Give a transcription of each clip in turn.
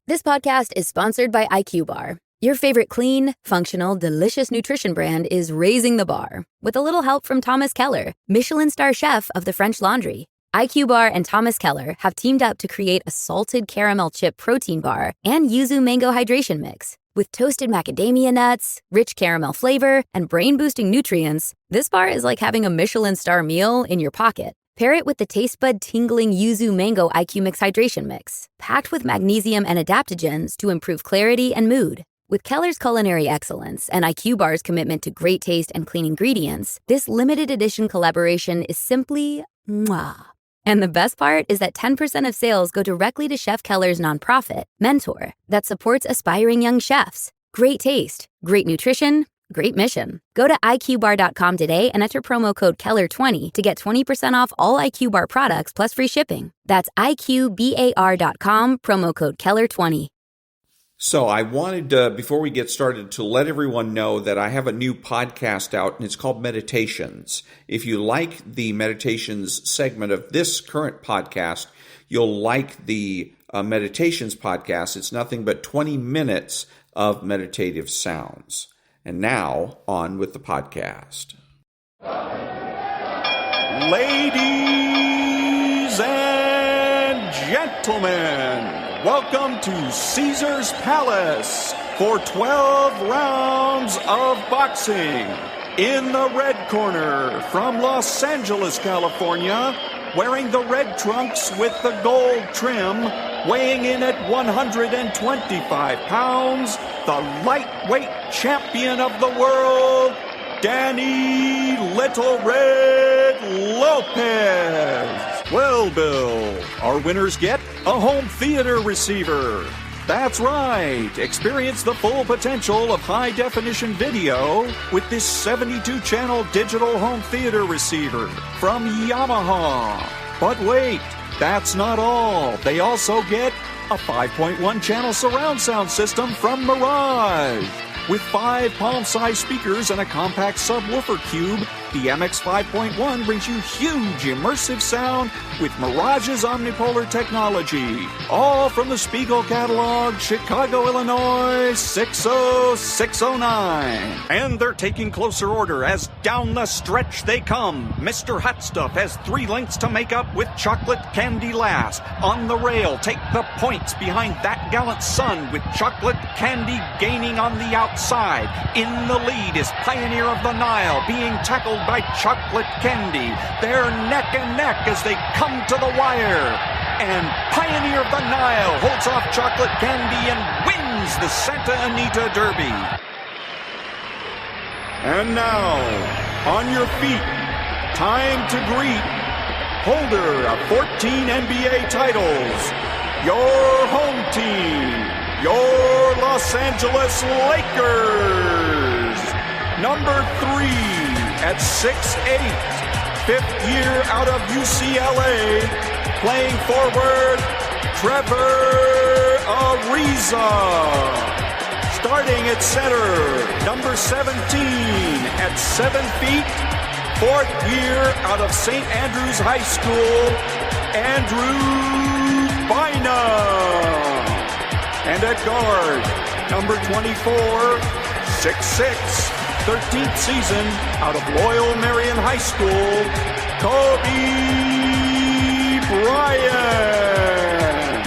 This podcast is sponsored by IQ Bar. Your favorite clean, functional, delicious nutrition brand is raising the bar with a little help from Thomas Keller, Michelin star chef of the French Laundry. IQ Bar and Thomas Keller have teamed up to create a salted caramel chip protein bar and yuzu mango hydration mix. With toasted macadamia nuts, rich caramel flavor, and brain-boosting nutrients, this bar is like having a Michelin star meal in your pocket. Pair it with the taste bud tingling yuzu mango IQ Mix hydration mix, packed with magnesium and adaptogens to improve clarity and mood. With Keller's culinary excellence and IQ Bar's commitment to great taste and clean ingredients, this limited edition collaboration is simply mwah. And the best part is that 10% of sales go directly to Chef Keller's nonprofit, Mentor, that supports aspiring young chefs. Great taste, great nutrition, great mission. Go to iqbar.com today and enter promo code Keller20 to get 20% off all IQ Bar products plus free shipping. That's iqbar.com, promo code Keller20. So I wanted, before we get started, to let everyone know that I have a new podcast out, and it's called Meditations. If you like the Meditations segment of this current podcast, you'll like the Meditations podcast. It's nothing but 20 minutes of meditative sounds. And now, on with the podcast. Ladies and gentlemen, welcome to Caesar's Palace for 12 rounds of boxing. In the red corner, from Los Angeles, California, wearing the red trunks with the gold trim, weighing in at 125 pounds, the lightweight champion of the world, Danny Little Red Lopez. Well, Bill, our winners get a home theater receiver. That's right. Experience the full potential of high-definition video with this 72-channel digital home theater receiver from Yamaha. But wait, that's not all. They also get a 5.1-channel surround sound system from Mirage. With 5 palm-sized speakers and a compact subwoofer cube, the MX 5.1 brings you huge immersive sound with Mirage's omnipolar technology. All from the Spiegel catalog, Chicago, Illinois, 60609. And they're taking closer order as down the stretch they come. Mr. Hot Stuff has 3 lengths to make up with chocolate candy last. On the rail, take the points behind that gallant son with chocolate candy gaining on the outside. In the lead is Pioneer of the Nile being tackled by chocolate candy. They're neck and neck as they come to the wire. And Pioneer of the Nile holds off chocolate candy and wins the Santa Anita Derby. And now, on your feet, time to greet holder of 14 NBA titles, your home team, your Los Angeles Lakers. Number 3 at 6'8", 5th year out of UCLA, playing forward, Trevor Ariza. Starting at center, number 17 at 7 feet, 4th year out of St. Andrews High School, Andrew Bynum. And at guard, number 24, 6'6", 13th season out of Loyal Marion High School, Kobe Bryant.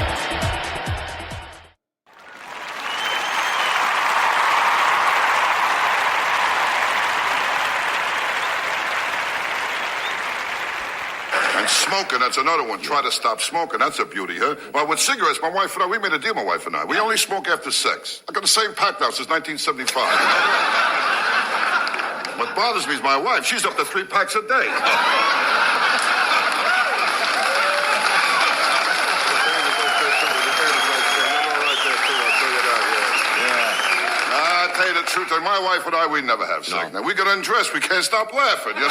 And smoking, that's another one. Try to stop smoking. That's a beauty, huh? Well, with cigarettes, my wife and I, we made a deal, my wife and I. We only smoke after sex. I got the same pack now since 1975. What bothers me is my wife. She's up to 3 packs a day. I'll tell you the truth, and my wife and I, we never have sex. Now, we get undressed, we can't stop laughing, you know?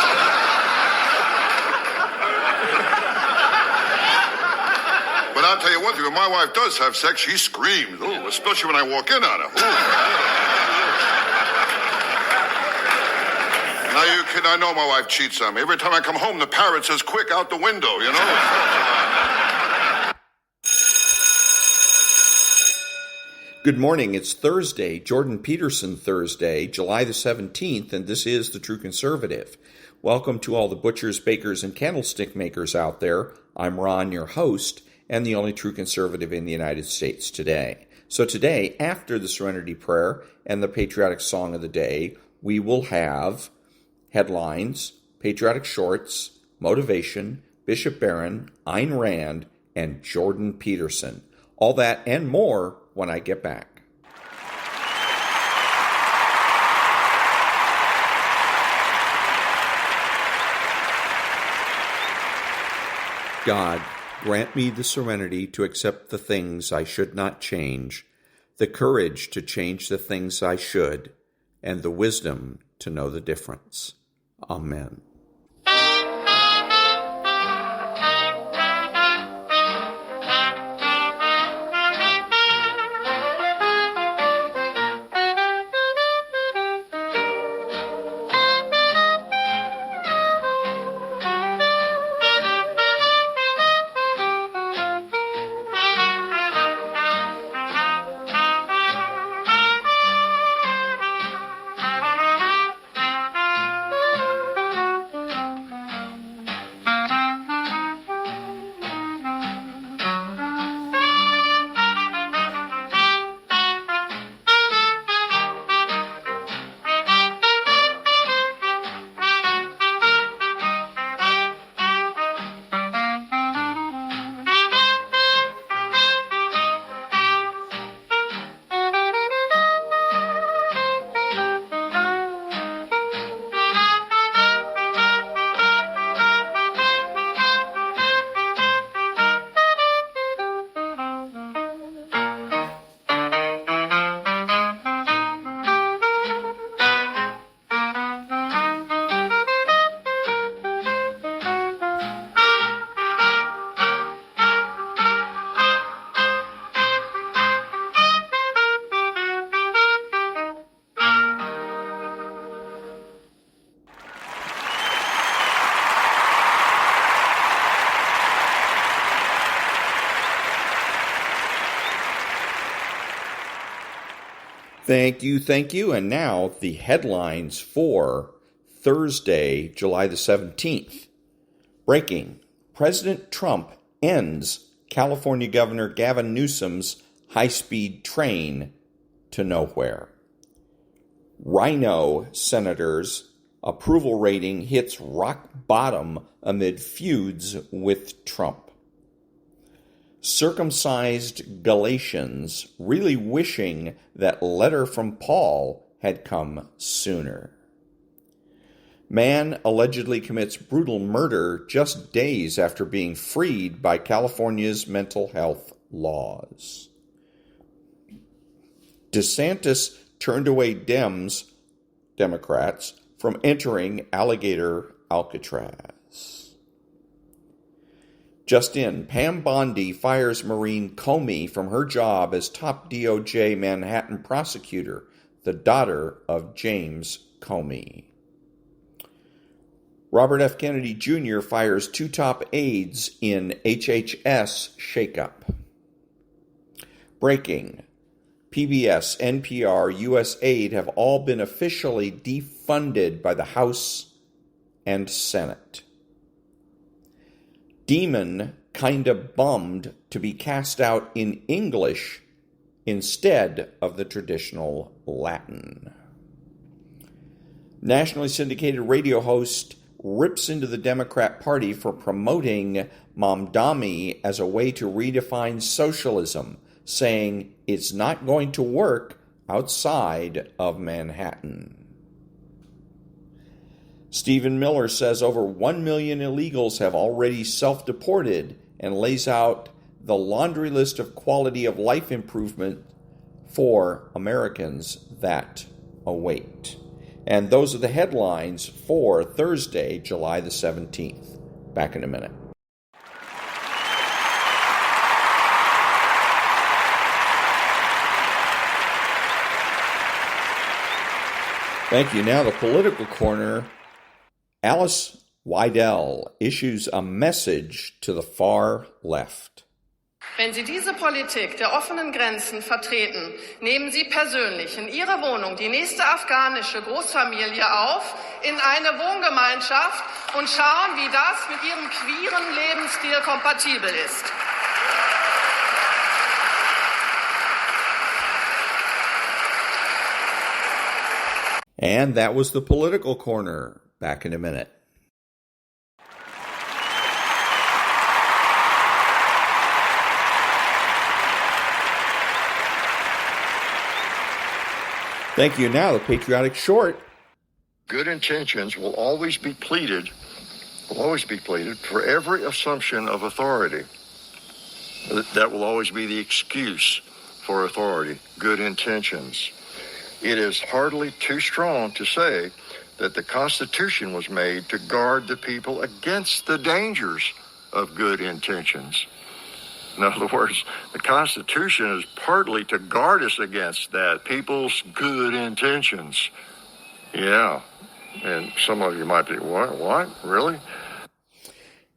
But I'll tell you one thing, when my wife does have sex, she screams. Ooh, especially when I walk in on her. Now, you kid, I know my wife cheats on me. Every time I come home, the parrot says, quick, out the window, you know? Good morning. It's Thursday, Jordan Peterson Thursday, July the 17th, and this is The True Conservative. Welcome to all the butchers, bakers, and candlestick makers out there. I'm Ron, your host, and the only true conservative in the United States today. So today, after the Serenity Prayer and the patriotic song of the day, we will have headlines, patriotic shorts, motivation, Bishop Barron, Ayn Rand, and Jordan Peterson. All that and more when I get back. God, grant me the serenity to accept the things I should not change, the courage to change the things I should, and the wisdom to know the difference. Amen. Thank you. And now the headlines for Thursday, July the 17th. Breaking. President Trump ends California Governor Gavin Newsom's high-speed train to nowhere. Rhino senators' approval rating hits rock bottom amid feuds with Trump. Circumcised Galatians really wishing that letter from Paul had come sooner. Man allegedly commits brutal murder just days after being freed by California's mental health laws. DeSantis turned away Democrats, from entering alligator Alcatraz. Just in, Pam Bondi fires Maureen Comey from her job as top DOJ Manhattan prosecutor, the daughter of James Comey. Robert F. Kennedy Jr. fires two top aides in HHS shakeup. Breaking. PBS, NPR, USAID have all been officially defunded by the House and Senate. Demon kinda bummed to be cast out in English instead of the traditional Latin. Nationally syndicated radio host rips into the Democrat Party for promoting Mamdani as a way to redefine socialism, saying it's not going to work outside of Manhattan. Stephen Miller says over 1 million illegals have already self-deported and lays out the laundry list of quality of life improvement for Americans that await. And those are the headlines for Thursday, July the 17th. Back in a minute. Thank you. Now the political corner. Alice Weidel issues a message to the far left. Wenn Sie diese Politik der offenen Grenzen vertreten, nehmen Sie persönlich in Ihrer Wohnung die nächste afghanische Großfamilie auf in eine Wohngemeinschaft und schauen, wie das mit Ihrem queeren Lebensstil kompatibel ist. And that was the political corner. Back in a minute. Thank you. Now, the patriotic short. Good intentions will always be pleaded for every assumption of authority. That will always be the excuse for authority, good intentions. It is hardly too strong to say that the Constitution was made to guard the people against the dangers of good intentions. In other words, the Constitution is partly to guard us against that, people's good intentions. Yeah. And some of you might be, what? Really?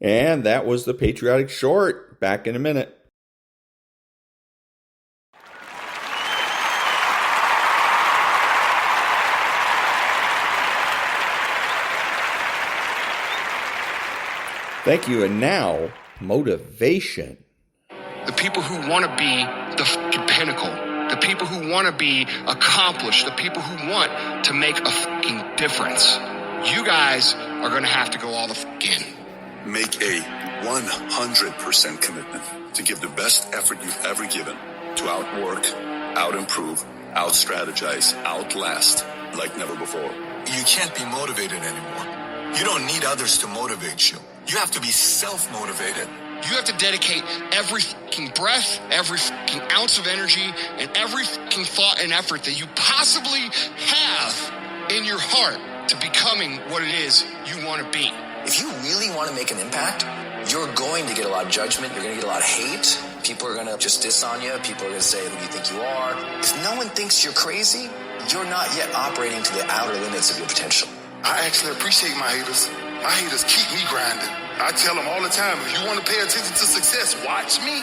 And that was the patriotic short. Back in a minute. Thank you. And now, motivation. The people who want to be the fucking pinnacle. The people who want to be accomplished. The people who want to make a fucking difference. You guys are going to have to go all the fuck in. Make a 100% commitment to give the best effort you've ever given to outwork, out-improve, out-strategize, outlast like never before. You can't be motivated anymore. You don't need others to motivate you. You have to be self-motivated. You have to dedicate every fucking breath, every fucking ounce of energy, and every fucking thought and effort that you possibly have in your heart to becoming what it is you want to be. If you really want to make an impact, you're going to get a lot of judgment. You're going to get a lot of hate. People are going to just diss on you. People are going to say, who do you think you are? If no one thinks you're crazy, you're not yet operating to the outer limits of your potential. I actually appreciate my haters. My haters keep me grinding. I tell them all the time, if you want to pay attention to success, watch me.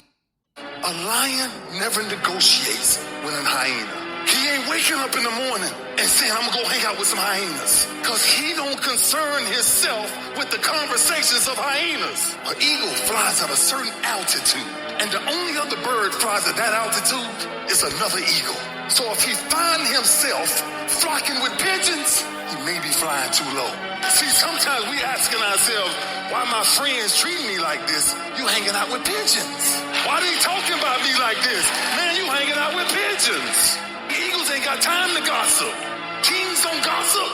A lion never negotiates with a hyena. He ain't waking up in the morning and saying, I'm going to go hang out with some hyenas. Because he don't concern himself with the conversations of hyenas. An eagle flies at a certain altitude. And the only other bird flies at that altitude is another eagle. So if he finds himself flocking with pigeons, he may be flying too low. See, sometimes we asking ourselves, why my friends treating me like this? You hanging out with pigeons. Why they talking about me like this? Man, you hanging out with pigeons. Eagles ain't got time to gossip. Kings don't gossip.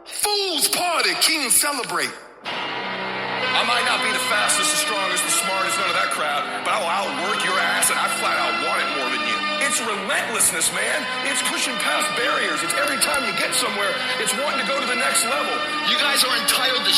Fools party, kings celebrate. I might not be the fastest, the strongest, the smartest, none of that crap, but I will outwork your ass, and I flat out want it more than you. It's relentlessness, man. It's pushing past barriers. It's every time you get somewhere, it's wanting to go to the next level. You guys are entitled to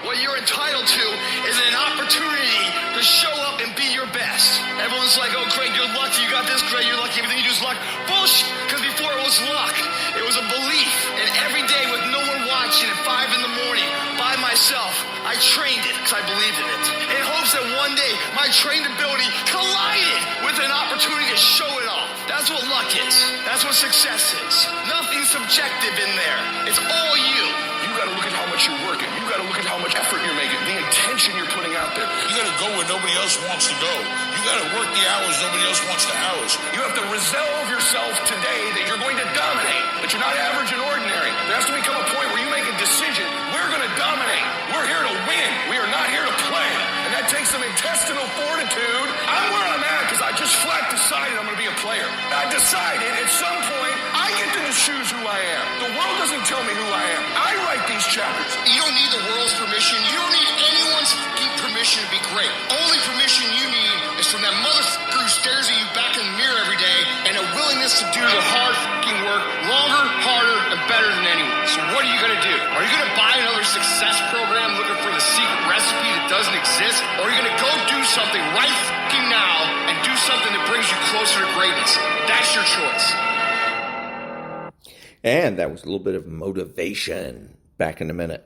What you're entitled to is an opportunity to show up and be your best. Everyone's like, oh, Craig, you're lucky. You got this, Craig. You're lucky. Everything you do is luck. Bullshit. Because before it was luck. It was a belief. And every day with no one watching at 5 in the morning by myself, I trained it because I believed in it. In hopes that one day my trained ability collided with an opportunity to show it off. That's what luck is. That's what success is. Nothing subjective in there. It's all you. You got to look at how much you're working. You got to look at how much effort you're making, the intention you're putting out there. You got to go where nobody else wants to go. You got to work the hours nobody else wants the hours. You have to resolve yourself today that you're going to dominate, that you're not average and ordinary. There has to become a point where you make a decision. We're going to dominate. We're here to win. We are not here to play. And that takes some intestinal fortitude. I'm where I'm at because I just flat decided I'm going to be a player. I decided at some point I get to choose who I am. The world doesn't tell me who I am. I write these chapters. You don't need the world's permission. You don't need anyone's permission to be great. Only permission you need is from that motherfucker who stares at you back in the mirror every day and a willingness to do the hard fucking work longer, harder, and better than anyone. So what are you going to do? Are you going to buy another success program looking for the secret recipe that doesn't exist? Or are you going to go do something right fucking now and do something that brings you closer to greatness? That's your choice. And that was a little bit of motivation. Back in a minute.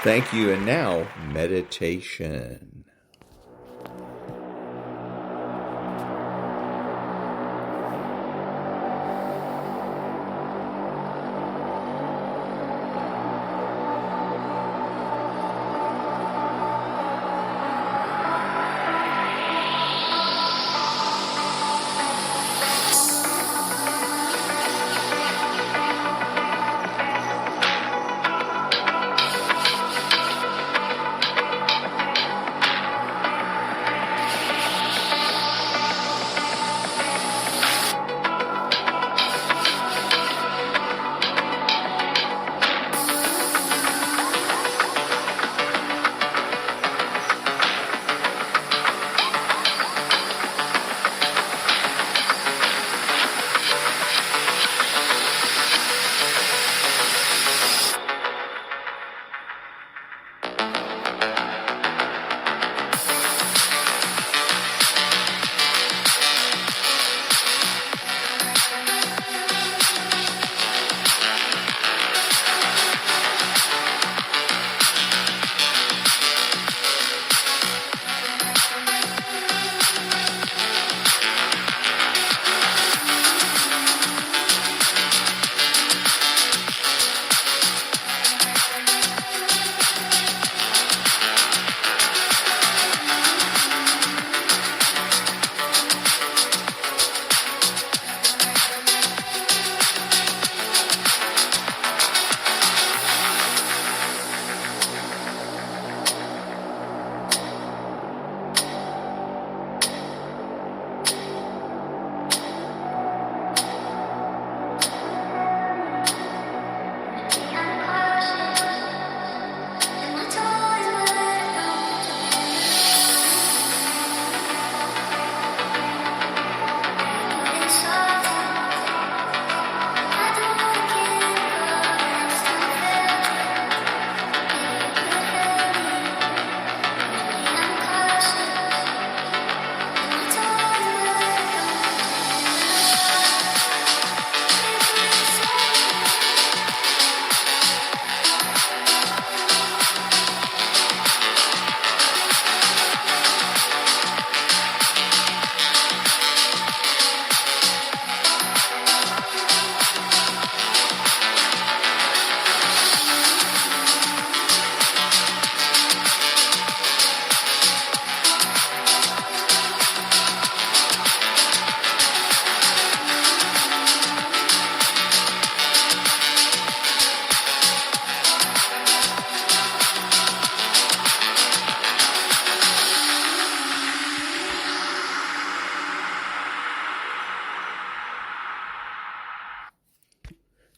Thank you. And now, meditation.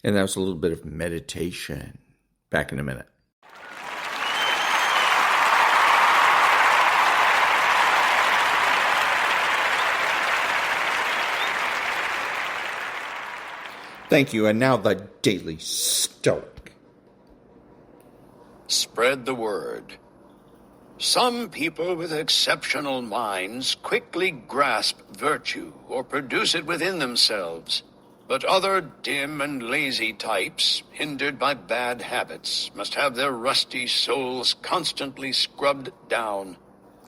And that was a little bit of meditation. Back in a minute. Thank you. And now the Daily Stoic. Spread the word. Some people with exceptional minds quickly grasp virtue or produce it within themselves. But other dim and lazy types, hindered by bad habits, must have their rusty souls constantly scrubbed down.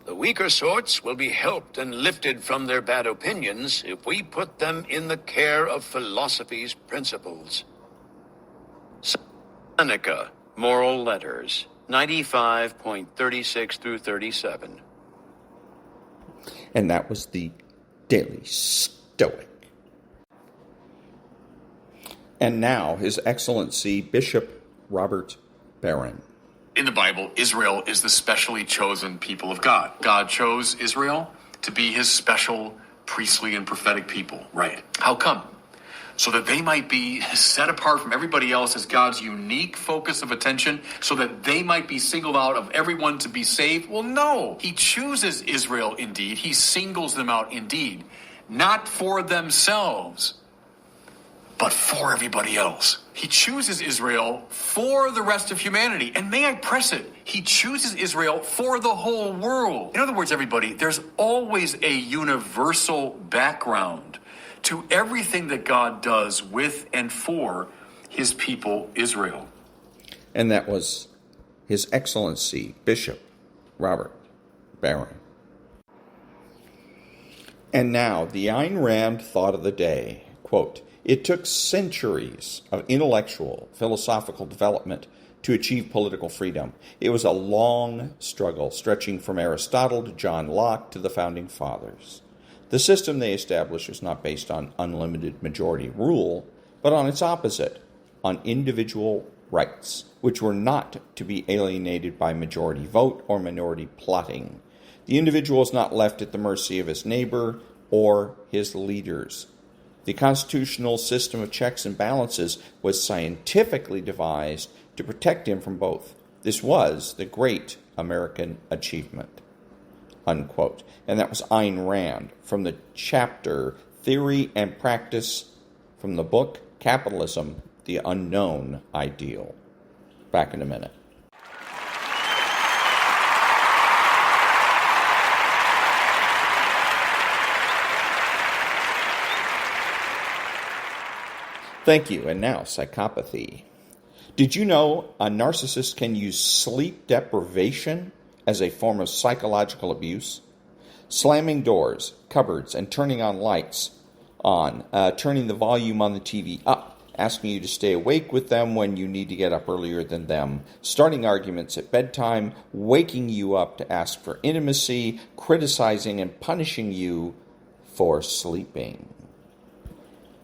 The weaker sorts will be helped and lifted from their bad opinions if we put them in the care of philosophy's principles. Seneca, Moral Letters, 95.36 through 37. And that was the Daily Stoic. And now, His Excellency Bishop Robert Barron. In the Bible, Israel is the specially chosen people of God. God chose Israel to be his special priestly and prophetic people. Right. How come? So that they might be set apart from everybody else as God's unique focus of attention, so that they might be singled out of everyone to be saved? Well, no. He chooses Israel indeed. He singles them out indeed. Not for themselves, but for everybody else. He chooses Israel for the rest of humanity. And may I press it, he chooses Israel for the whole world. In other words, everybody, there's always a universal background to everything that God does with and for his people Israel. And that was His Excellency Bishop Robert Barron. And now, the Ayn Rand thought of the day. Quote, "It took centuries of intellectual, philosophical development to achieve political freedom. It was a long struggle, stretching from Aristotle to John Locke to the Founding Fathers. The system they established was not based on unlimited majority rule, but on its opposite, on individual rights, which were not to be alienated by majority vote or minority plotting. The individual is not left at the mercy of his neighbor or his leaders. The constitutional system of checks and balances was scientifically devised to protect him from both. This was the great American achievement." Unquote. And that was Ayn Rand from the chapter Theory and Practice from the book Capitalism, the Unknown Ideal. Back in a minute. Thank you. And now, psychopathy. Did you know a narcissist can use sleep deprivation as a form of psychological abuse? Slamming doors, cupboards, and turning on lights on, turning the volume on the TV up, asking you to stay awake with them when you need to get up earlier than them, starting arguments at bedtime, waking you up to ask for intimacy, criticizing and punishing you for sleeping.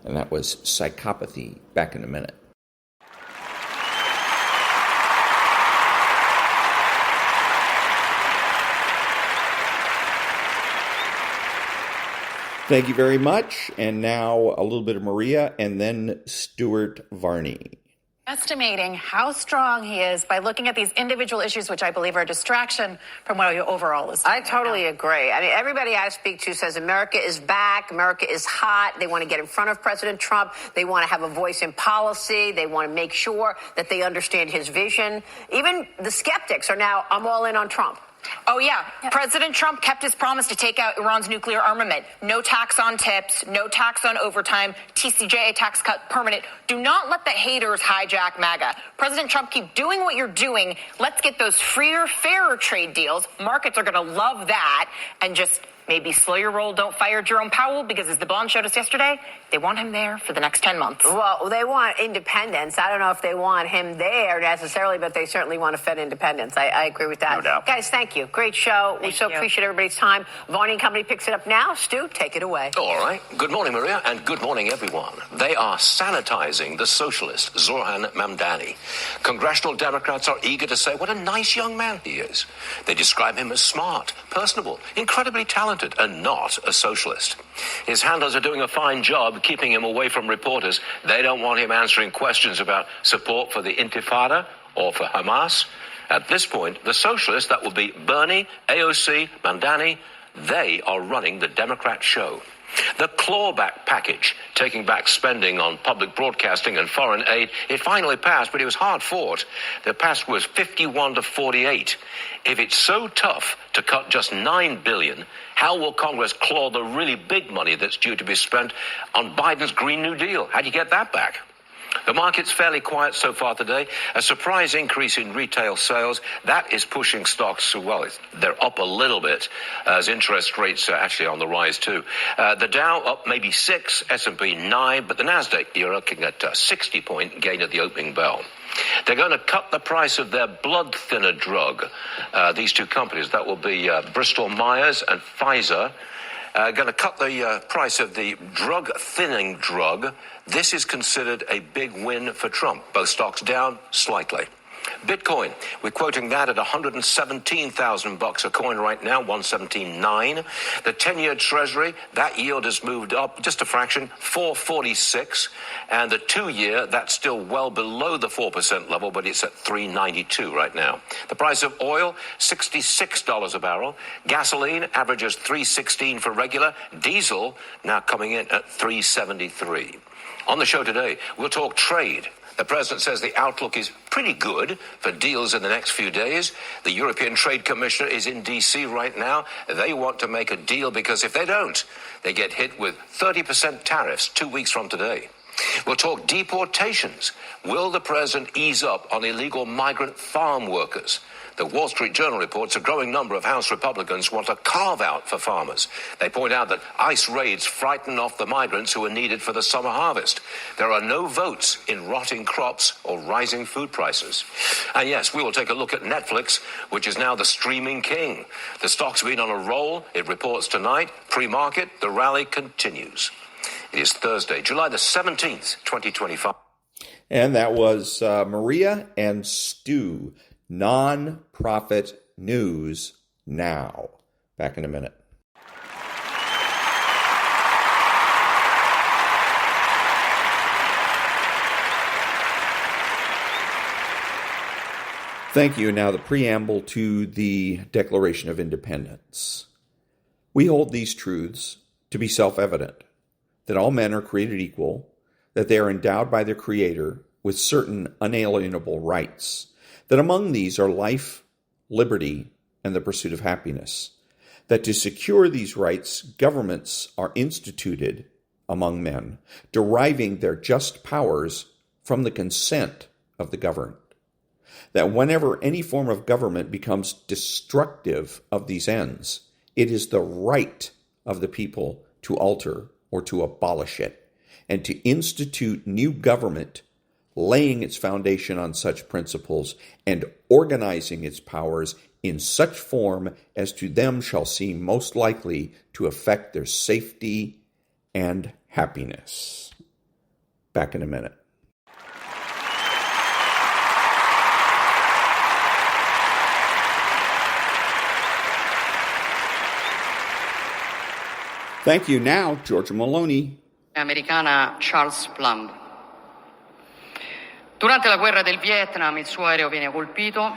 And that was psychopathy. Back in a minute. Thank you very much. And now a little bit of Maria and then Stuart Varney. Estimating how strong he is by looking at these individual issues, which I believe are a distraction from what your overall is. I totally agree. I mean, everybody I speak to says America is back, America is hot. They want to get in front of President Trump. They want to have a voice in policy. They want to make sure that they understand his vision. Even the skeptics are now, I'm all in on Trump. Oh, yeah. President Trump kept his promise to take out Iran's nuclear armament. No tax on tips, no tax on overtime, TCJA tax cut permanent. Do not let the haters hijack MAGA. President Trump, keep doing what you're doing. Let's get those freer, fairer trade deals. Markets are going to love that. And just maybe slow your roll, don't fire Jerome Powell, because as the Bond showed us yesterday, they want him there for the next 10 months. Well, they want independence. I don't know if they want him there necessarily, but they certainly want a Fed independence. I agree with that. No doubt. Guys, thank you. Great show. We so appreciate everybody's time. Varney and Company picks it up now. Stu, take it away. All right. Good morning, Maria, and good morning, everyone. They are sanitizing the socialist, Zoran Mamdani. Congressional Democrats are eager to say what a nice young man he is. They describe him as smart, personable, incredibly talented, and not a socialist. His handlers are doing a fine job keeping him away from reporters. They don't want him answering questions about support for the Intifada or for Hamas. At this point, the socialists, that will be Bernie, AOC, Mamdani, they are running the Democrat show. The clawback package, taking back spending on public broadcasting and foreign aid, it finally passed, but it was hard fought. The pass was 51-48. If it's so tough to cut just $9 billion, how will Congress claw the really big money that's due to be spent on Biden's Green New Deal? How do you get that back? The market's fairly quiet so far today. A surprise increase in retail sales. That is pushing stocks, well, they're up a little bit as interest rates are actually on the rise too. The Dow up maybe 6, S&P 9, but the Nasdaq, you're looking at a 60-point gain at the opening bell. They're going to cut the price of their blood thinner drug. These two companies, that will be Bristol Myers and Pfizer, going to cut the price of the drug-thinning drug. This is considered a big win for Trump. Both stocks down slightly. Bitcoin, we're quoting that at $117,000 a coin right now, 117.9. The 10-year Treasury, that yield has moved up just a fraction, 4.46. And the 2-year, that's still well below the 4% level, but it's at 3.92 right now. The price of oil, $66 a barrel. Gasoline averages 3.16 for regular. Diesel now coming in at 3.73. On the show today, we'll talk trade. The president says the outlook is pretty good for deals in the next few days. The European Trade Commissioner is in D.C. right now. They want to make a deal because if they don't, they get hit with 30% tariffs 2 weeks from today. We'll talk deportations. Will the president ease up on illegal migrant farm workers? The Wall Street Journal reports a growing number of House Republicans want a carve-out for farmers. They point out that ICE raids frighten off the migrants who are needed for the summer harvest. There are no votes in rotting crops or rising food prices. And yes, we will take a look at Netflix, which is now the streaming king. The stock's been on a roll. It reports tonight. Pre-market, the rally continues. It is Thursday, July the 17th, 2025. And that was Maria and Stu. Non-profit news now. Back in a minute. Thank you. Now the preamble to the Declaration of Independence. We hold these truths to be self-evident, that all men are created equal, that they are endowed by their Creator with certain unalienable rights, that among these are life, liberty, and the pursuit of happiness, that to secure these rights, governments are instituted among men, deriving their just powers from the consent of the governed, that whenever any form of government becomes destructive of these ends, it is the right of the people to alter or to abolish it, and to institute new government, laying its foundation on such principles and organizing its powers in such form as to them shall seem most likely to affect their safety and happiness. Back in a minute. Thank you. Now, Georgia Maloney. Americana Charles Plumb. Durante la guerra del Vietnam il suo aereo viene colpito,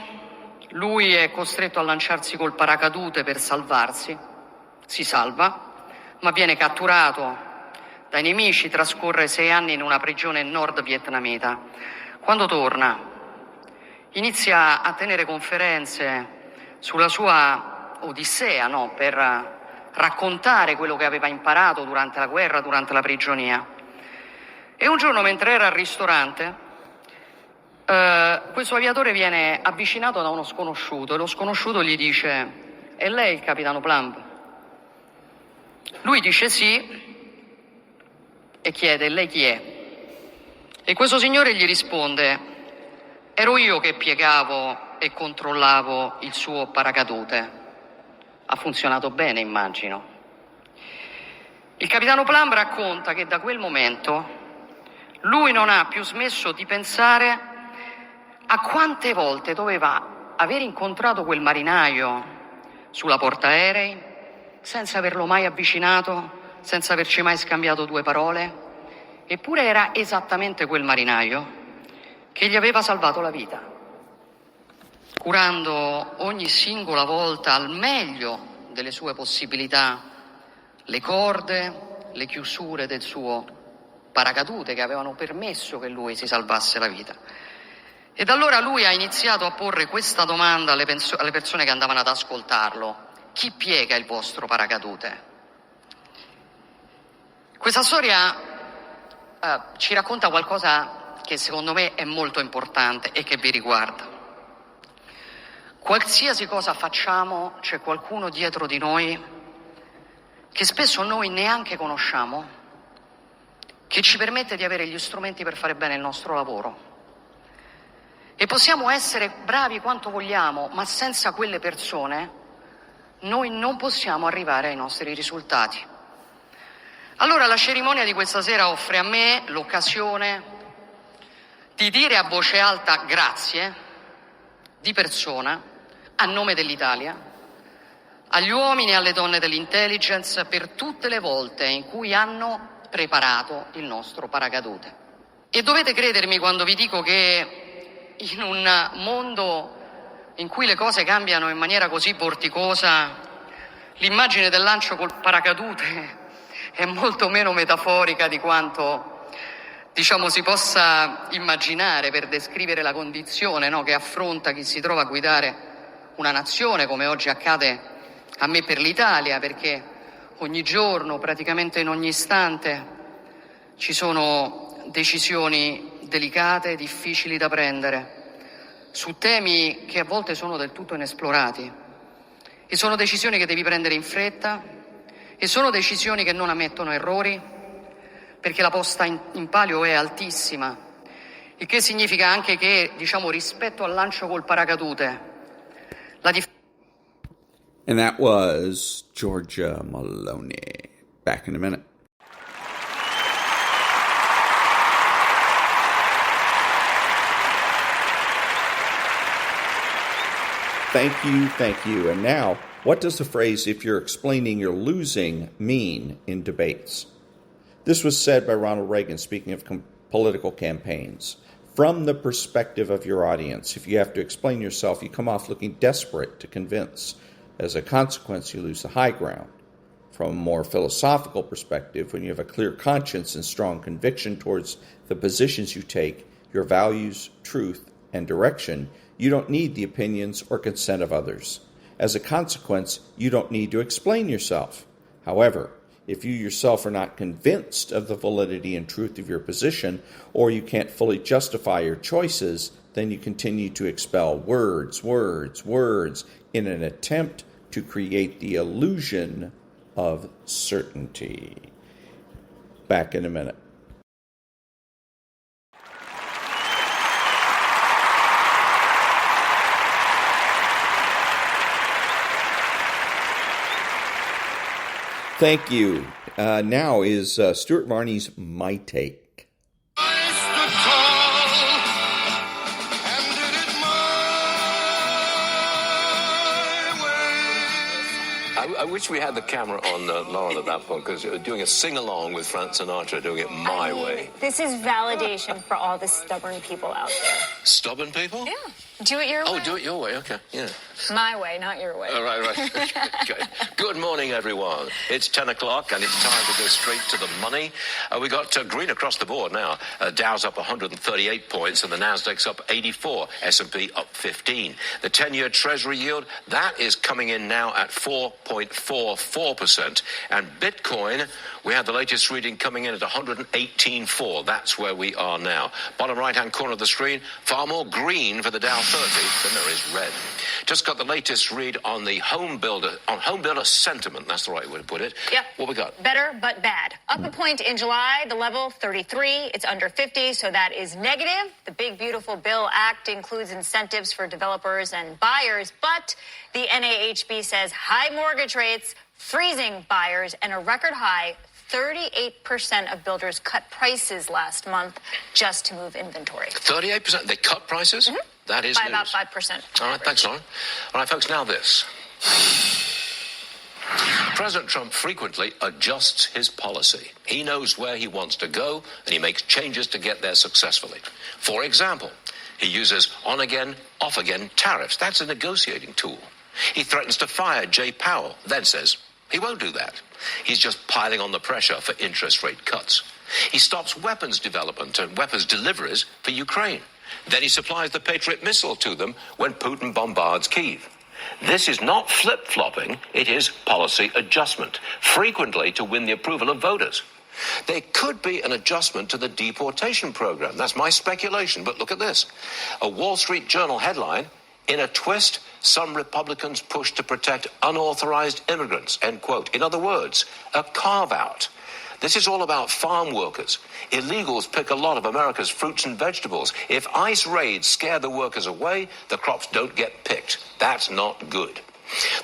lui è costretto a lanciarsi col paracadute per salvarsi, si salva, ma viene catturato dai nemici, trascorre 6 anni in una prigione nord vietnamita. Quando torna inizia a tenere conferenze sulla sua odissea, per raccontare quello che aveva imparato durante la guerra, durante la prigionia. E un giorno, mentre era al ristorante, questo aviatore viene avvicinato da uno sconosciuto e lo sconosciuto gli dice: è lei il capitano Plumb? Lui dice sì e chiede: lei chi è? E questo signore gli risponde: ero io che piegavo e controllavo il suo paracadute. Ha funzionato bene, immagino. Il capitano Plumb racconta che da quel momento lui non ha più smesso di pensare a quante volte doveva aver incontrato quel marinaio sulla portaerei senza averlo mai avvicinato, senza averci mai scambiato 2 parole. Eppure era esattamente quel marinaio che gli aveva salvato la vita, curando ogni singola volta al meglio delle sue possibilità le corde, le chiusure del suo paracadute che avevano permesso che lui si salvasse la vita. Ed allora lui ha iniziato a porre questa domanda alle persone che andavano ad ascoltarlo: chi piega il vostro paracadute? Questa storia ci racconta qualcosa che secondo me è molto importante e che vi riguarda. Qualsiasi cosa facciamo, c'è qualcuno dietro di noi che spesso noi neanche conosciamo, che ci permette di avere gli strumenti per fare bene il nostro lavoro. E possiamo essere bravi quanto vogliamo, ma senza quelle persone noi non possiamo arrivare ai nostri risultati. Allora la cerimonia di questa sera offre a me l'occasione di dire a voce alta grazie di persona, a nome dell'Italia, agli uomini e alle donne dell'intelligence per tutte le volte in cui hanno preparato il nostro paracadute. E dovete credermi quando vi dico che in un mondo in cui le cose cambiano in maniera così vorticosa, l'immagine del lancio col paracadute è molto meno metaforica di quanto, si possa immaginare per descrivere la condizione, che affronta chi si trova a guidare una nazione, come oggi accade a me per l'Italia, perché ogni giorno, praticamente in ogni istante, ci sono decisioni delicate, difficili da prendere, su temi che a volte sono del tutto inesplorati. E sono decisioni che devi prendere in fretta, e sono decisioni che non ammettono errori, perché la posta in palio è altissima, il che significa anche che, rispetto al lancio col paracadute, And that was Georgia Maloney. Back in a minute. Thank you. And now, what does the phrase, if you're explaining you're losing, mean in debates? This was said by Ronald Reagan, speaking of political campaigns. From the perspective of your audience, if you have to explain yourself, you come off looking desperate to convince. As a consequence, you lose the high ground. From a more philosophical perspective, when you have a clear conscience and strong conviction towards the positions you take, your values, truth, and direction, you don't need the opinions or consent of others. As a consequence, you don't need to explain yourself. However, if you yourself are not convinced of the validity and truth of your position, or you can't fully justify your choices, then you continue to expel words in an attempt to create the illusion of certainty. Back in a minute. Thank you. Now is Stuart Varney's My Take. I wish we had the camera on Lauren at that point, because doing a sing-along with Frank Sinatra, doing it my way. This is validation for all the stubborn people out there. Stubborn people? Yeah. Do it your way. Oh, do it your way, okay, yeah. My way, not your way. Oh, right. Okay. Good morning, everyone. It's 10 o'clock, and it's time to go straight to the money. We got green across the board now. Dow's up 138 points, and the Nasdaq's up 84. S&P up 15. The 10-year Treasury yield, that is coming in now at 4.44%. And Bitcoin, we had the latest reading coming in at 118.4. That's where we are now. Bottom right-hand corner of the screen, far more green for the Dow 30 than there is red. Just got the latest read on the home builder sentiment. That's the right way to put it. Yep. What we got? Better, but bad. Up a point in July, the level 33. It's under 50, so that is negative. The Big Beautiful Bill Act includes incentives for developers and buyers, but the NAHB says high mortgage rates, freezing buyers, and a record high 38% of builders cut prices last month just to move inventory. 38%? They cut prices? Mm-hmm. That is by news. about 5%. All right, thanks, Lauren. All right, folks, now this. President Trump frequently adjusts his policy. He knows where he wants to go, and he makes changes to get there successfully. For example, he uses on-again, off-again tariffs. That's a negotiating tool. He threatens to fire Jay Powell, then says he won't do that. He's just piling on the pressure for interest rate cuts. He stops weapons development and weapons deliveries for Ukraine. Then he supplies the Patriot missile to them when Putin bombards Kyiv. This is not flip-flopping, it is policy adjustment, frequently to win the approval of voters. There could be an adjustment to the deportation program. That's my speculation, but look at this. A Wall Street Journal headline, in a twist, some Republicans push to protect unauthorized immigrants, end quote. In other words, a carve-out. This is all about farm workers. Illegals pick a lot of America's fruits and vegetables. If ICE raids scare the workers away, the crops don't get picked. That's not good.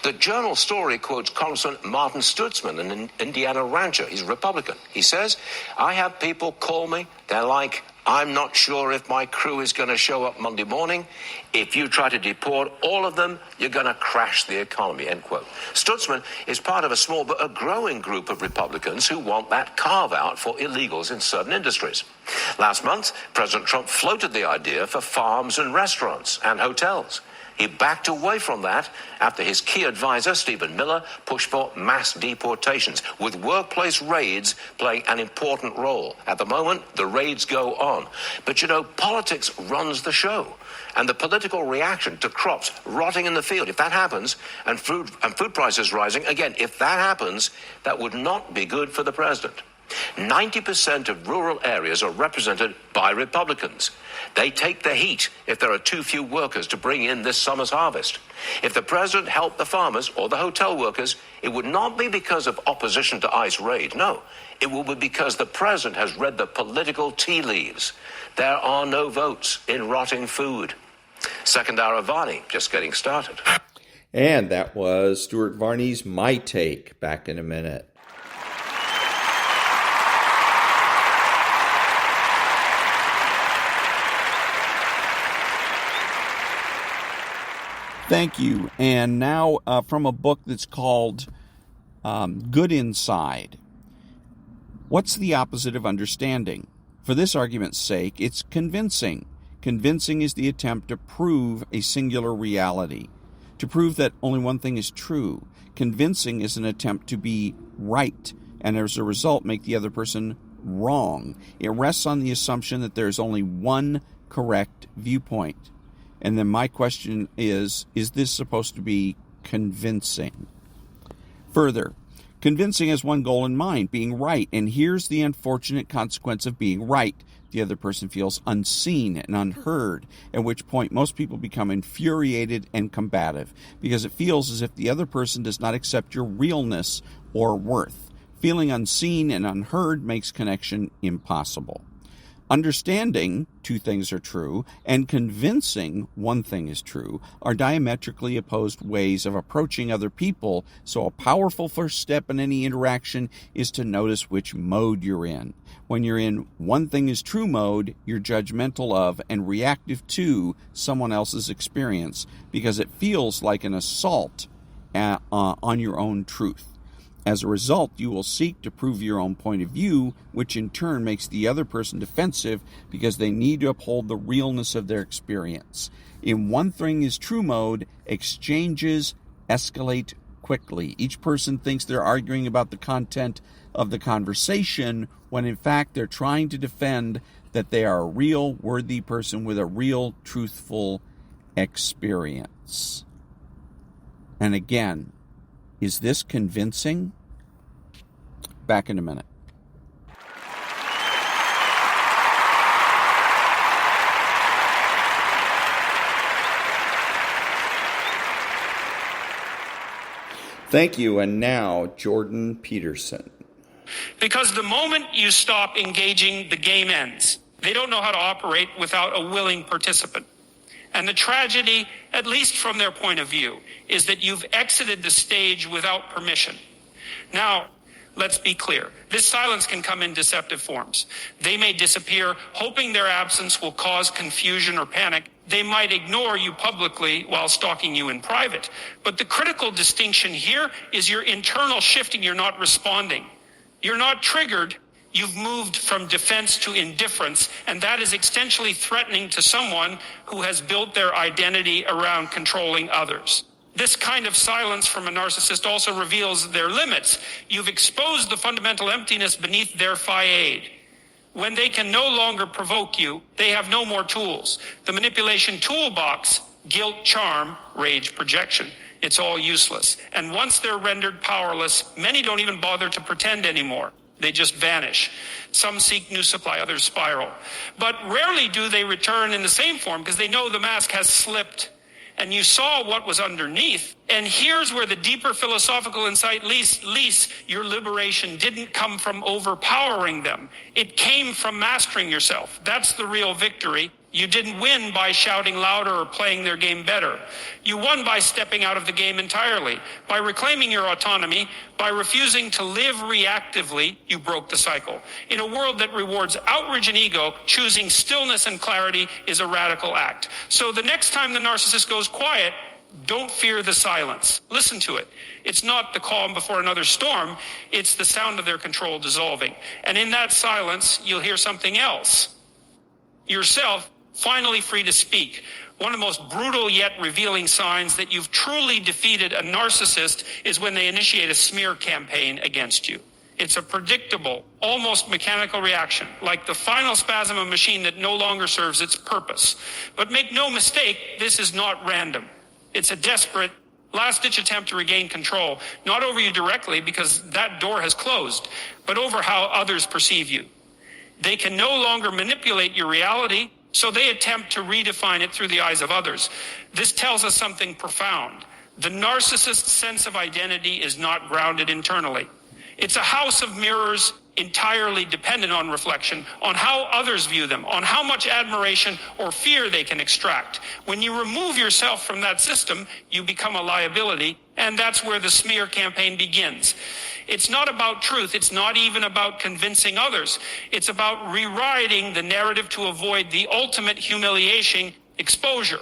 The Journal story quotes Congressman Martin Stutzman, an Indiana rancher. He's a Republican. He says, I have people call me. They're like, I'm not sure if my crew is going to show up Monday morning. If you try to deport all of them, you're going to crash the economy, end quote. Stutzman is part of a small but a growing group of Republicans who want that carve-out for illegals in certain industries. Last month, President Trump floated the idea for farms and restaurants and hotels. He backed away from that after his key advisor, Stephen Miller, pushed for mass deportations, with workplace raids playing an important role. At the moment, the raids go on. But, you know, politics runs the show. And the political reaction to crops rotting in the field, if that happens, and food prices rising, again, if that happens, that would not be good for the president. 90% of rural areas are represented by Republicans. They take the heat if there are too few workers to bring in this summer's harvest. If the president helped the farmers or the hotel workers, it would not be because of opposition to ICE raid. No, it will be because the president has read the political tea leaves. There are no votes in rotting food. Second hour of Varney, just getting started. And that was Stuart Varney's My Take. Back in a minute. Thank you. And now from a book that's called Good Inside. What's the opposite of understanding? For this argument's sake, it's convincing. Convincing is the attempt to prove a singular reality, to prove that only one thing is true. Convincing is an attempt to be right, and as a result make the other person wrong. It rests on the assumption that there's only one correct viewpoint. And then my question is this supposed to be convincing? Further, convincing has one goal in mind, being right. And here's the unfortunate consequence of being right. The other person feels unseen and unheard, at which point most people become infuriated and combative, because it feels as if the other person does not accept your realness or worth. Feeling unseen and unheard makes connection impossible. Understanding two things are true and convincing one thing is true are diametrically opposed ways of approaching other people, so a powerful first step in any interaction is to notice which mode you're in. When you're in one thing is true mode, you're judgmental of and reactive to someone else's experience because it feels like an assault on your own truth. As a result, you will seek to prove your own point of view, which in turn makes the other person defensive because they need to uphold the realness of their experience. In one thing is true mode, exchanges escalate quickly. Each person thinks they're arguing about the content of the conversation when in fact they're trying to defend that they are a real, worthy person with a real, truthful experience. And again, is this convincing? Back in a minute. Thank you. And now, Jordan Peterson. Because the moment you stop engaging, the game ends. They don't know how to operate without a willing participant. And the tragedy, at least from their point of view, is that you've exited the stage without permission. Now, let's be clear. This silence can come in deceptive forms. They may disappear, hoping their absence will cause confusion or panic. They might ignore you publicly while stalking you in private. But the critical distinction here is your internal shifting. You're not responding. You're not triggered. You've moved from defense to indifference, and that is existentially threatening to someone who has built their identity around controlling others. This kind of silence from a narcissist also reveals their limits. You've exposed the fundamental emptiness beneath their faade. When they can no longer provoke you, they have no more tools. The manipulation toolbox, guilt, charm, rage, projection. It's all useless. And once they're rendered powerless, many don't even bother to pretend anymore. They just vanish. Some seek new supply, others spiral. But rarely do they return in the same form because they know the mask has slipped. And you saw what was underneath. And here's where the deeper philosophical insight leads. Your liberation didn't come from overpowering them. It came from mastering yourself. That's the real victory. You didn't win by shouting louder or playing their game better. You won by stepping out of the game entirely. By reclaiming your autonomy, by refusing to live reactively, you broke the cycle. In a world that rewards outrage and ego, choosing stillness and clarity is a radical act. So the next time the narcissist goes quiet, don't fear the silence. Listen to it. It's not the calm before another storm. It's the sound of their control dissolving. And in that silence, you'll hear something else. Yourself, finally free to speak. One of the most brutal yet revealing signs that you've truly defeated a narcissist is when they initiate a smear campaign against you. It's a predictable, almost mechanical reaction, like the final spasm of a machine that no longer serves its purpose. But make no mistake, this is not random. It's a desperate, Last-ditch attempt to regain control, not over you directly because that door has closed, but over how others perceive you. They can no longer manipulate your reality, so they attempt to redefine it through the eyes of others. This tells us something profound. The narcissist's sense of identity is not grounded internally. It's a house of mirrors entirely dependent on reflection, on how others view them, on how much admiration or fear they can extract. When you remove yourself from that system, you become a liability, and that's where the smear campaign begins. It's not about truth. It's not even about convincing others. It's about rewriting the narrative to avoid the ultimate humiliating exposure.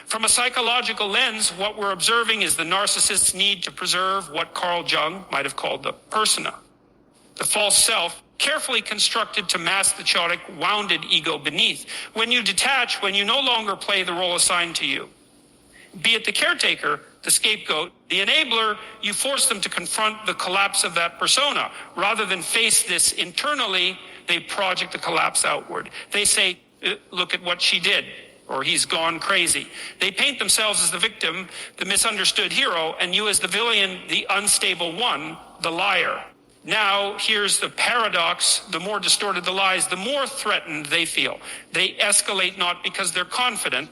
From a psychological lens, what we're observing is the narcissist's need to preserve what Carl Jung might have called the persona, the false self, carefully constructed to mask the chaotic, wounded ego beneath. When you detach, when you no longer play the role assigned to you, be it the caretaker, the scapegoat, the enabler, you force them to confront the collapse of that persona. Rather than face this internally, they project the collapse outward. They say, look at what she did, or he's gone crazy. They paint themselves as the victim, the misunderstood hero, and you as the villain, the unstable one, the liar. Now, here's the paradox. The more distorted the lies, the more threatened they feel. They escalate not because they're confident,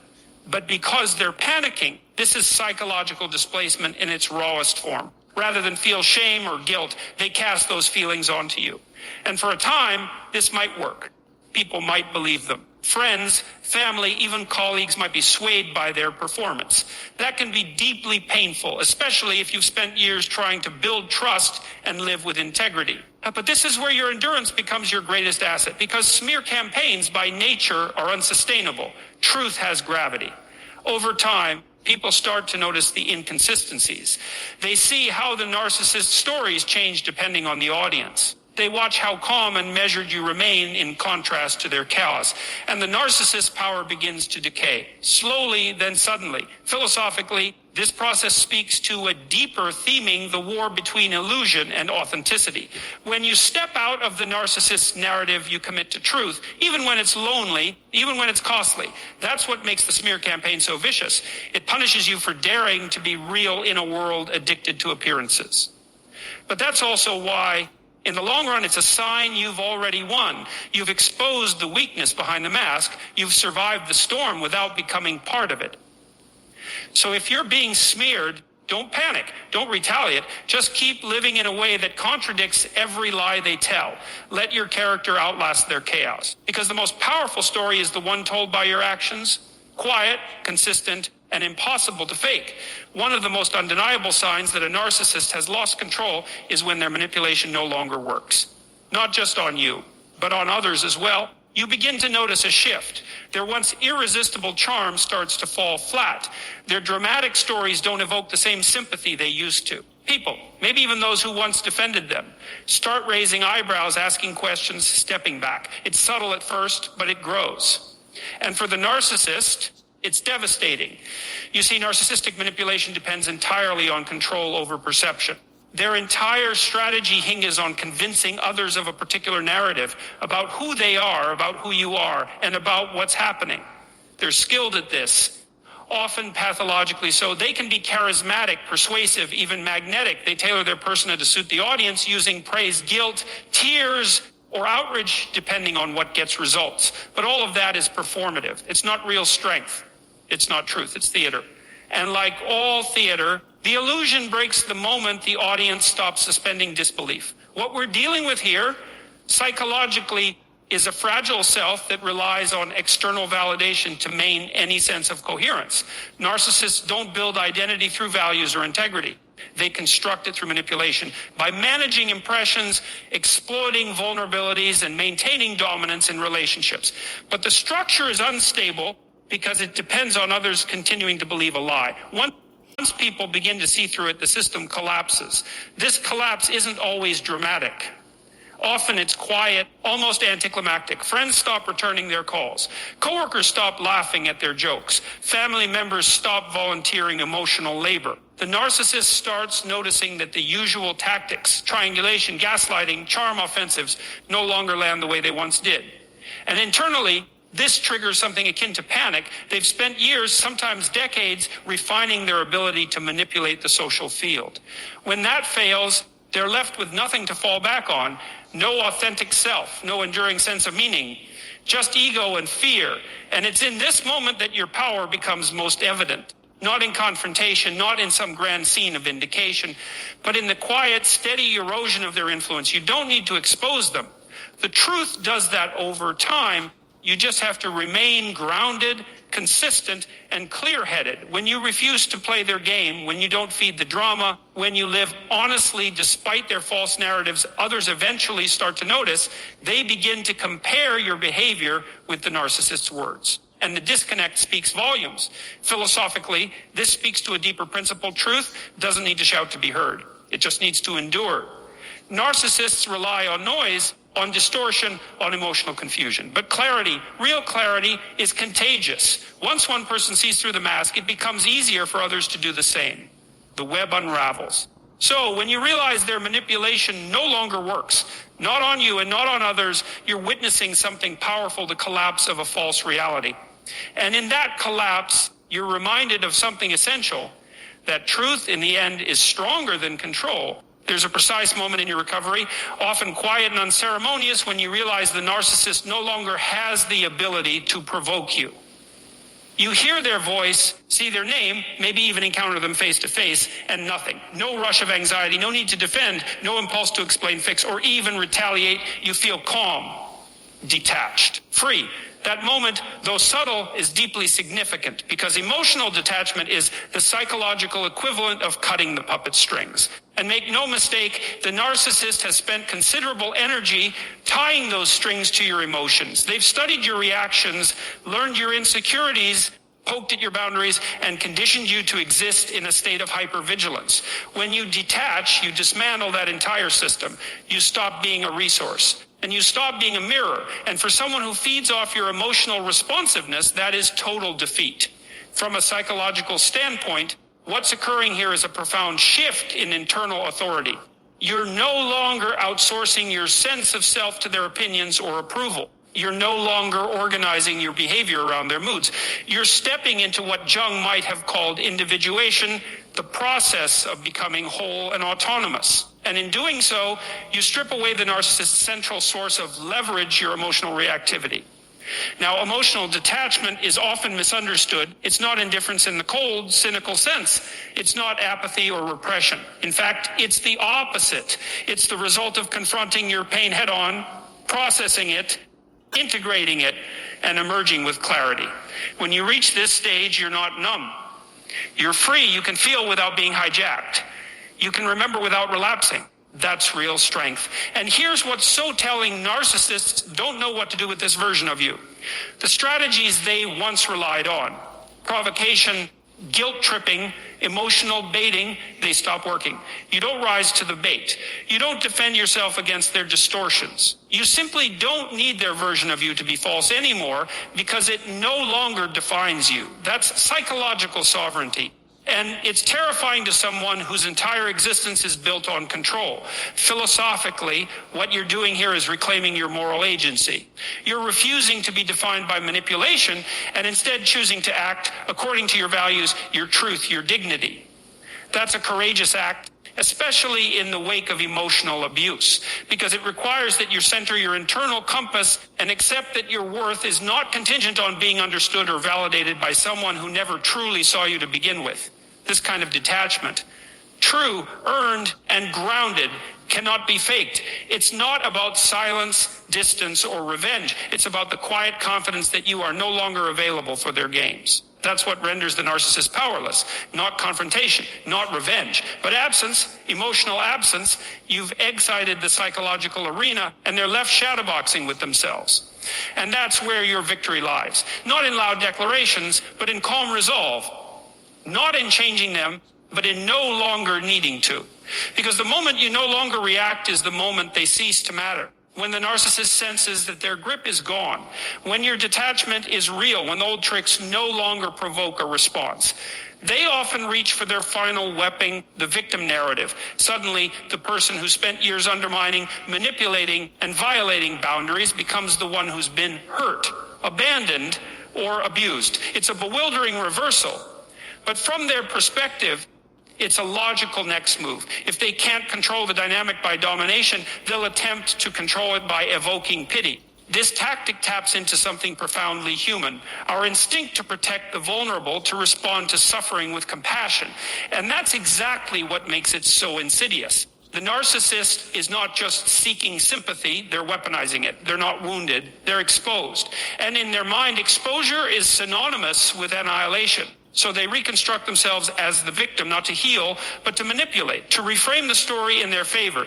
but because they're panicking. This is psychological displacement in its rawest form. Rather than feel shame or guilt, they cast those feelings onto you. And for a time, this might work. People might believe them. Friends, family, even colleagues might be swayed by their performance. That can be deeply painful, especially if you've spent years trying to build trust and live with integrity. But this is where your endurance becomes your greatest asset, because smear campaigns by nature are unsustainable. Truth has gravity. Over time, people start to notice the inconsistencies. They see how the narcissist's stories change depending on the audience. They watch how calm and measured you remain in contrast to their chaos. And the narcissist's power begins to decay, slowly then suddenly. Philosophically, this process speaks to a deeper theming, the war between illusion and authenticity. When you step out of the narcissist's narrative, you commit to truth, even when it's lonely, even when it's costly. That's what makes the smear campaign so vicious. It punishes you for daring to be real in a world addicted to appearances. But that's also why, in the long run, it's a sign you've already won. You've exposed the weakness behind the mask. You've survived the storm without becoming part of it. So if you're being smeared, don't panic. Don't retaliate. Just keep living in a way that contradicts every lie they tell. Let your character outlast their chaos. Because the most powerful story is the one told by your actions. Quiet, consistent, and impossible to fake. One of the most undeniable signs that a narcissist has lost control is when their manipulation no longer works. Not just on you, but on others as well. You begin to notice a shift. Their once irresistible charm starts to fall flat. Their dramatic stories don't evoke the same sympathy they used to. People, maybe even those who once defended them, start raising eyebrows, asking questions, stepping back. It's subtle at first, but it grows. And for the narcissist, it's devastating. You see, narcissistic manipulation depends entirely on control over perception. Their entire strategy hinges on convincing others of a particular narrative about who they are, about who you are, and about what's happening. They're skilled at this, often pathologically so. They can be charismatic, persuasive, even magnetic. They tailor their persona to suit the audience using praise, guilt, tears, or outrage, depending on what gets results. But all of that is performative. It's not real strength. It's not truth. It's theater. And like all theater, the illusion breaks the moment the audience stops suspending disbelief. What we're dealing with here, psychologically, is a fragile self that relies on external validation to maintain any sense of coherence. Narcissists don't build identity through values or integrity. They construct it through manipulation. By managing impressions, exploiting vulnerabilities, and maintaining dominance in relationships. But the structure is unstable because it depends on others continuing to believe a lie. Once people begin to see through it, the system collapses. This collapse isn't always dramatic. Often it's quiet, almost anticlimactic. Friends stop returning their calls. Coworkers stop laughing at their jokes. Family members stop volunteering emotional labor. The narcissist starts noticing that the usual tactics, triangulation, gaslighting, charm offensives, no longer land the way they once did. And internally, This triggers something akin to panic. They've spent years, sometimes decades, refining their ability to manipulate the social field. When that fails, they're left with nothing to fall back on, no authentic self, no enduring sense of meaning, just ego and fear. And it's in this moment that your power becomes most evident. Not in confrontation, not in some grand scene of vindication, but in the quiet, steady erosion of their influence. You don't need to expose them. The truth does that over time. You just have to remain grounded, consistent, and clear-headed. When you refuse to play their game, when you don't feed the drama, when you live honestly despite their false narratives, others eventually start to notice. They begin to compare your behavior with the narcissist's words. And the disconnect speaks volumes. Philosophically, this speaks to a deeper principle. Truth doesn't need to shout to be heard. It just needs to endure. Narcissists rely on noise, on distortion, on emotional confusion. But clarity, real clarity, is contagious. Once one person sees through the mask, it becomes easier for others to do the same. The web unravels. So when you realize their manipulation no longer works, not on you and not on others, you're witnessing something powerful, the collapse of a false reality. And in that collapse, you're reminded of something essential, that truth in the end is stronger than control. There's a precise moment in your recovery, often quiet and unceremonious, when you realize the narcissist no longer has the ability to provoke you. You hear their voice, see their name, maybe even encounter them face to face, and nothing. No rush of anxiety, no need to defend, no impulse to explain, fix, or even retaliate. You feel calm, detached, free. That moment, though subtle, is deeply significant because emotional detachment is the psychological equivalent of cutting the puppet strings. And make no mistake, the narcissist has spent considerable energy tying those strings to your emotions. They've studied your reactions, learned your insecurities, poked at your boundaries, and conditioned you to exist in a state of hypervigilance. When you detach, you dismantle that entire system. You stop being a resource. And you stop being a mirror. And for someone who feeds off your emotional responsiveness, that is total defeat. From a psychological standpoint, what's occurring here is a profound shift in internal authority. You're no longer outsourcing your sense of self to their opinions or approval. You're no longer organizing your behavior around their moods. You're stepping into what Jung might have called individuation, the process of becoming whole and autonomous. And in doing so, you strip away the narcissist's central source of leverage, your emotional reactivity. Now, emotional detachment is often misunderstood. It's not indifference in the cold, cynical sense. It's not apathy or repression. In fact, it's the opposite. It's the result of confronting your pain head on, processing it, integrating it, and emerging with clarity. When you reach this stage, you're not numb. You're free. You can feel without being hijacked. You can remember without relapsing. That's real strength. And here's what's so telling: narcissists don't know what to do with this version of you. The strategies they once relied on, provocation, guilt tripping, emotional baiting, they stop working. You don't rise to the bait. You don't defend yourself against their distortions. You simply don't need their version of you to be false anymore because it no longer defines you. That's psychological sovereignty. And it's terrifying to someone whose entire existence is built on control. Philosophically, what you're doing here is reclaiming your moral agency. You're refusing to be defined by manipulation and instead choosing to act according to your values, your truth, your dignity. That's a courageous act, especially in the wake of emotional abuse, because it requires that you center your internal compass and accept that your worth is not contingent on being understood or validated by someone who never truly saw you to begin with. This kind of detachment, true, earned, and grounded, cannot be faked. It's not about silence, distance, or revenge. It's about the quiet confidence that you are no longer available for their games. That's what renders the narcissist powerless. Not confrontation, not revenge, but absence, emotional absence. You've exited the psychological arena, and they're left shadowboxing with themselves. And that's where your victory lies. Not in loud declarations, but in calm resolve. Not in changing them, but in no longer needing to. Because the moment you no longer react is the moment they cease to matter. When the narcissist senses that their grip is gone, when your detachment is real, when the old tricks no longer provoke a response, they often reach for their final weapon, the victim narrative. Suddenly, the person who spent years undermining, manipulating, and violating boundaries becomes the one who's been hurt. abandoned, or abused. It's a bewildering reversal. But from their perspective, it's a logical next move. If they can't control the dynamic by domination, they'll attempt to control it by evoking pity. This tactic taps into something profoundly human, our instinct to protect the vulnerable, to respond to suffering with compassion. And that's exactly what makes it so insidious. The narcissist is not just seeking sympathy, they're weaponizing it. They're not wounded, they're exposed. And in their mind, exposure is synonymous with annihilation. So they reconstruct themselves as the victim, not to heal, but to manipulate, to reframe the story in their favor,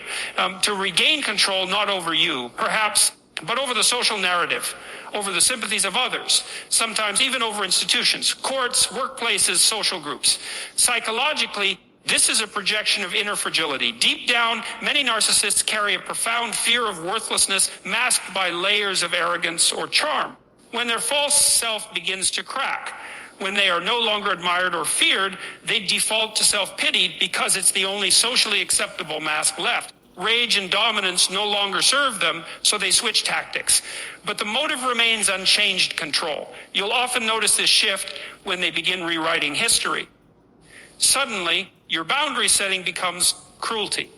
to regain control not over you, perhaps, but over the social narrative, over the sympathies of others, sometimes even over institutions, courts, workplaces, social groups. Psychologically, this is a projection of inner fragility. Deep down, many narcissists carry a profound fear of worthlessness masked by layers of arrogance or charm. When their false self begins to crack, when they are no longer admired or feared, they default to self-pity because it's the only socially acceptable mask left. Rage and dominance no longer serve them, so they switch tactics. But the motive remains unchanged control. You'll often notice this shift when they begin rewriting history. Suddenly, your boundary setting becomes cruelty.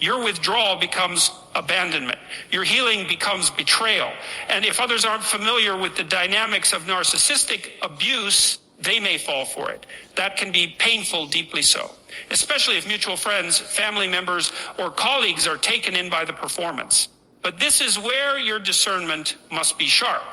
Your withdrawal becomes abandonment. Your healing becomes betrayal. And if others aren't familiar with the dynamics of narcissistic abuse, they may fall for it. That can be painful, deeply so, especially if mutual friends, family members, or colleagues are taken in by the performance. But this is where your discernment must be sharp,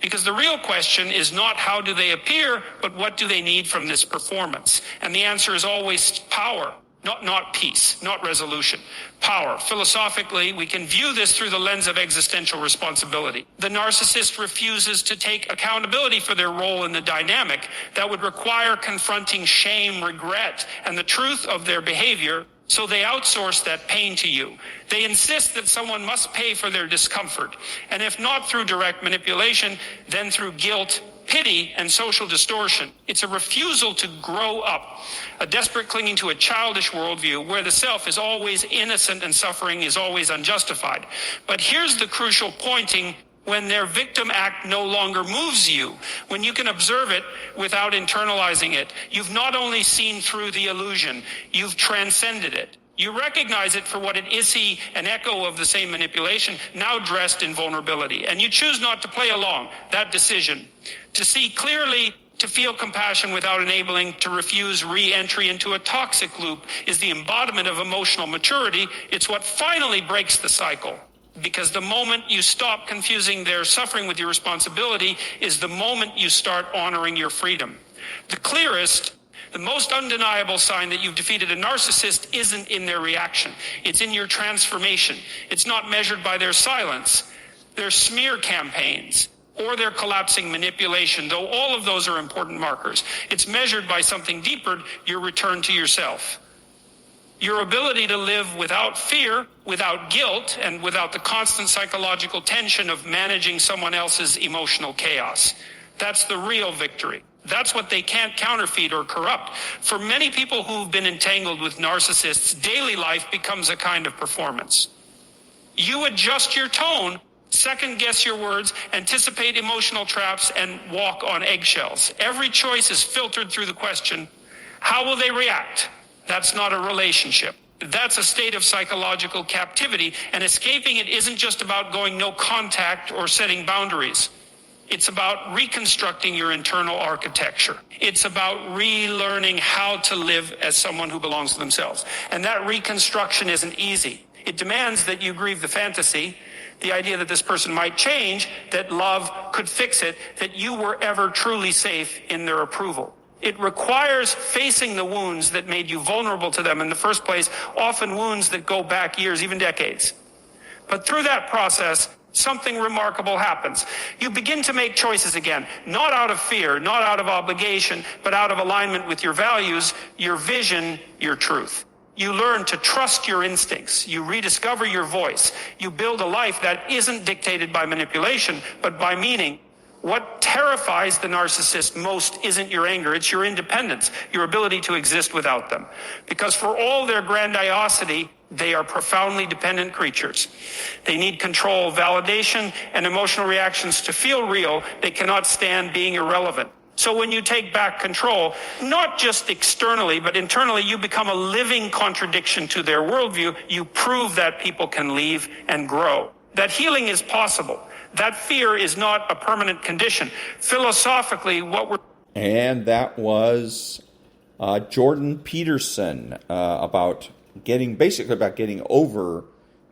because the real question is not how do they appear, but what do they need from this performance? And the answer is always power. Not peace, not resolution. Power. Philosophically, we can view this through the lens of existential responsibility. The narcissist refuses to take accountability for their role in the dynamic that would require confronting shame, regret, and the truth of their behavior, so they outsource that pain to you. They insist that someone must pay for their discomfort, and if not through direct manipulation, then through guilt, pity, and social distortion. It's a refusal to grow up, a desperate clinging to a childish worldview where the self is always innocent and suffering is always unjustified. But here's the crucial pointing: when their victim act no longer moves you, when you can observe it without internalizing it, you've not only seen through the illusion, you've transcended it. You recognize it for what it is, an echo of the same manipulation, now dressed in vulnerability. And you choose not to play along that decision. To see clearly, to feel compassion without enabling, to refuse re-entry into a toxic loop is the embodiment of emotional maturity. It's what finally breaks the cycle. Because the moment you stop confusing their suffering with your responsibility is the moment you start honoring your freedom. The clearest, the most undeniable sign that you've defeated a narcissist isn't in their reaction. It's in your transformation. It's not measured by their silence, their smear campaigns, or their collapsing manipulation, though all of those are important markers. It's measured by something deeper, your return to yourself. Your ability to live without fear, without guilt, and without the constant psychological tension of managing someone else's emotional chaos. That's the real victory. That's what they can't counterfeit or corrupt. For many people who've been entangled with narcissists, daily life becomes a kind of performance. You adjust your tone, second guess your words, anticipate emotional traps, and walk on eggshells. Every choice is filtered through the question, how will they react? That's not a relationship. That's a state of psychological captivity, and escaping it isn't just about going no contact or setting boundaries. It's about reconstructing your internal architecture. It's about relearning how to live as someone who belongs to themselves. And that reconstruction isn't easy. It demands that you grieve the fantasy, the idea that this person might change, that love could fix it, that you were ever truly safe in their approval. It requires facing the wounds that made you vulnerable to them in the first place, often wounds that go back years, even decades. But through that process, something remarkable happens. You begin to make choices again, not out of fear, not out of obligation, but out of alignment with your values, your vision, your truth. You learn to trust your instincts. You rediscover your voice. You build a life that isn't dictated by manipulation, but by meaning. What terrifies the narcissist most isn't your anger, it's your independence, your ability to exist without them. Because for all their grandiosity, they are profoundly dependent creatures. They need control, validation, and emotional reactions to feel real. They cannot stand being irrelevant. So when you take back control, not just externally, but internally, you become a living contradiction to their worldview. You prove that people can leave and grow. That healing is possible. That fear is not a permanent condition. Philosophically, what we're... And that was Jordan Peterson about getting over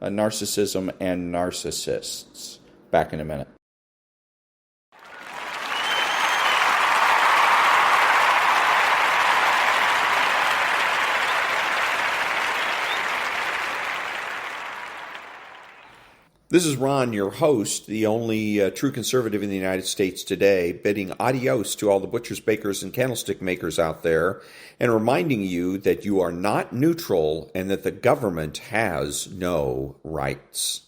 narcissism and narcissists. Back in a minute. This is Ron, your host, the only true conservative in the United States today, bidding adios to all the butchers, bakers, and candlestick makers out there, and reminding you that you are not neutral and that the government has no rights.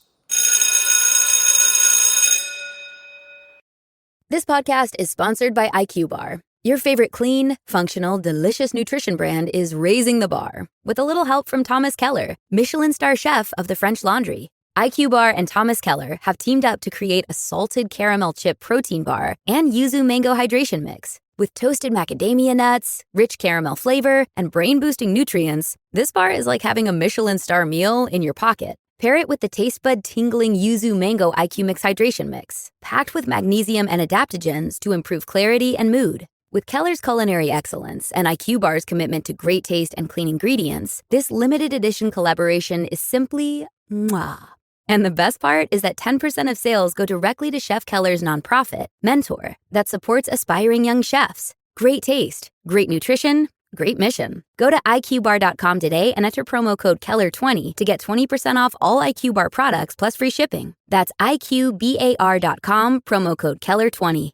This podcast is sponsored by IQ Bar. Your favorite clean, functional, delicious nutrition brand is raising the bar with a little help from Thomas Keller, Michelin star chef of the French Laundry. IQ Bar and Thomas Keller have teamed up to create a salted caramel chip protein bar and yuzu mango hydration mix. With toasted macadamia nuts, rich caramel flavor, and brain-boosting nutrients, this bar is like having a Michelin star meal in your pocket. Pair it with the taste bud tingling yuzu mango IQ Mix hydration mix, packed with magnesium and adaptogens to improve clarity and mood. With Keller's culinary excellence and IQ Bar's commitment to great taste and clean ingredients, this limited edition collaboration is simply mwah. And the best part is that 10% of sales go directly to Chef Keller's nonprofit, Mentor, that supports aspiring young chefs. Great taste, great nutrition, great mission. Go to IQBar.com today and enter promo code Keller20 to get 20% off all IQ Bar products plus free shipping. That's IQBAR.com, promo code Keller20.